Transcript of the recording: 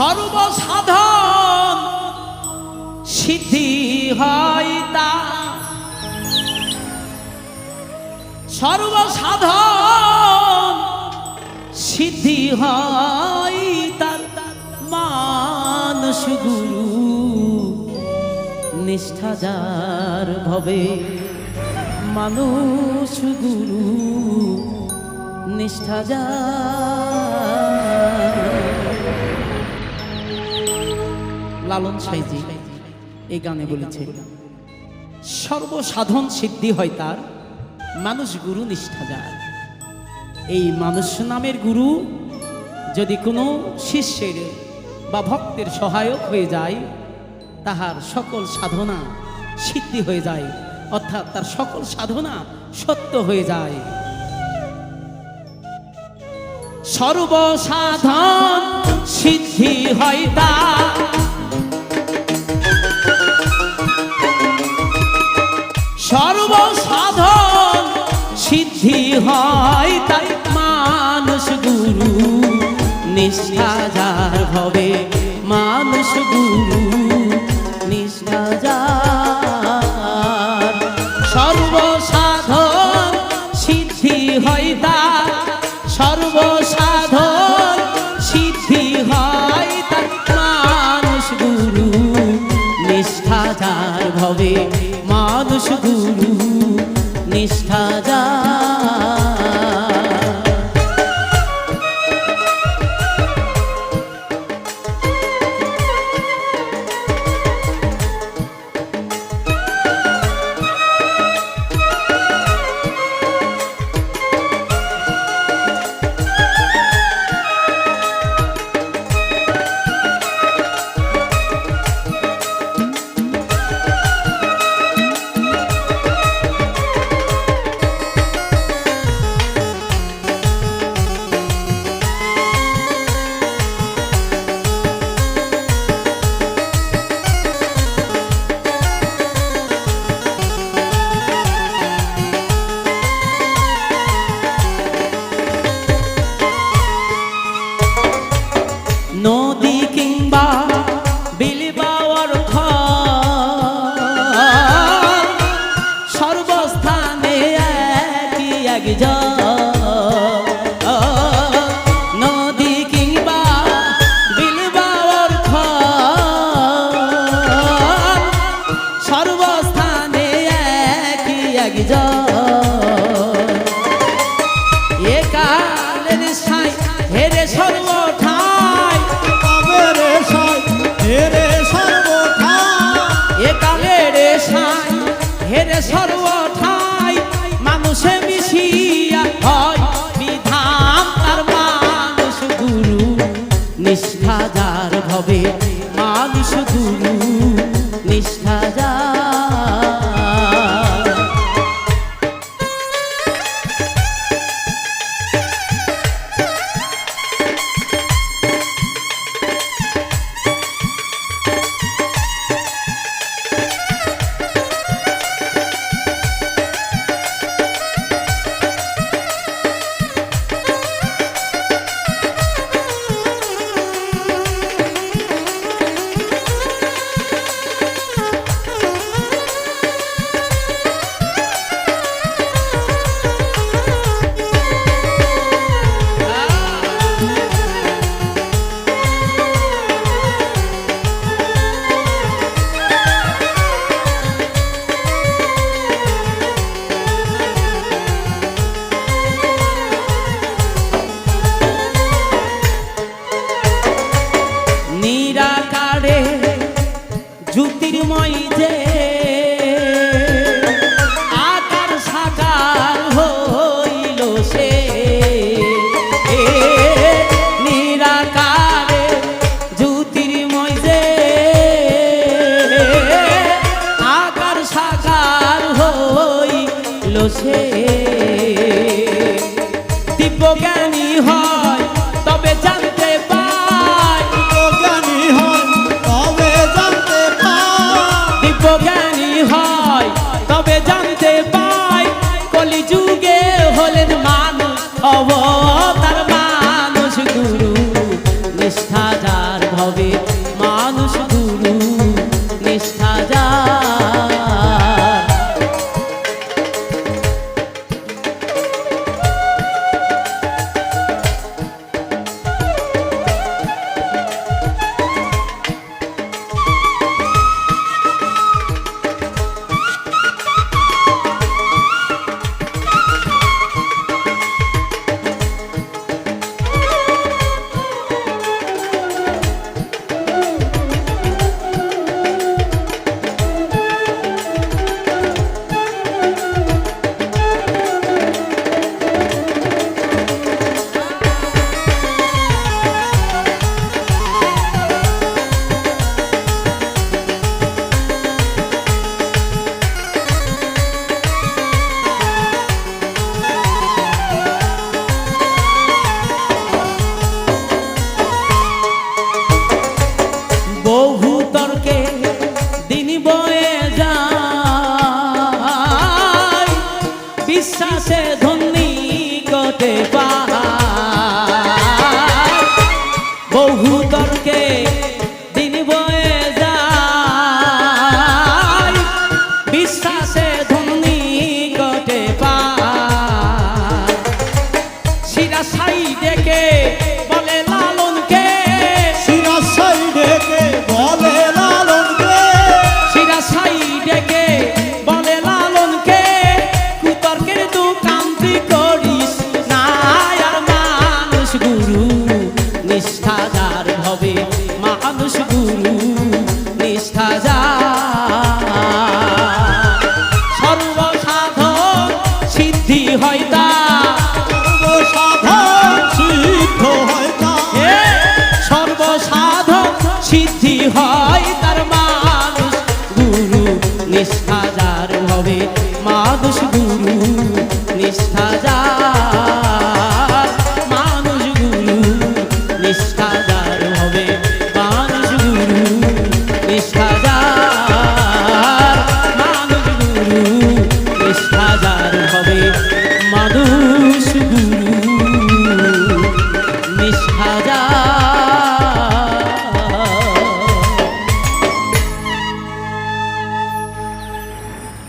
সর্বসাধন সিদ্ধি হয় তার, সর্বসাধন সিদ্ধি হয় তার, মানস গুরু নিষ্ঠা যার ভবে, মানুষ গুরু নিষ্ঠা যার। লালন সাইজি এই গানে বলেছে সর্বসাধন সিদ্ধি হয় তার, মানুষ গুরু নিষ্ঠা যার। এই মানুষ নামের গুরু যদি কোনো শিষ্যের বা ভক্তের সহায়ক হয়ে যায়, তাহার সকল সাধনা সিদ্ধি হয়ে যায়, অর্থাৎ তার সকল সাধনা সত্য হয়ে যায়। সর্বসাধন সিদ্ধি হয় তার, সর্বসাধন সিদ্ধি হয় তাই, মানুষ গুরু নিষ্ঠা যার ভবে, মানুষ গুরু নিষ্ঠা যার। সর্বসাধন সিদ্ধি হয় তার, সর্বসাধন সিদ্ধি হয় তার, মানুষ গুরু নিষ্ঠা যার ভবে, মানুষ গুরু নিষ্ঠা যার। নদী কিংবা বিল বা অর্থ সর্বস্থানে একই একজন, নদী কিংবা বিল বা অর্থ সর্বস্থানে একই একজন। এ কালের সাই হেরে সর্বঠাই, হেরে সর্বঠাই মানুষে মিশিয়া হয় বিধান তার, মানুষ গুরু নিষ্ঠা যার ভবে, মানুষ গুরু নিষ্ঠা যার। নিরাকারে জ্যোতির্ময় যে আকার সাকার হইল সে, নিরাকারে জ্যোতির্ময় যে আকার সাকার হইল সে। দিব্যজ্ঞানী হয় তবে জানতে পায়, দিব্যজ্ঞানী হয় তবে জানতে পায়, কলিযুগে হলেন মানুষ অবতার, মানুষ গুরু নিষ্ঠা যার ভবে। নিষ্ঠা যার হবে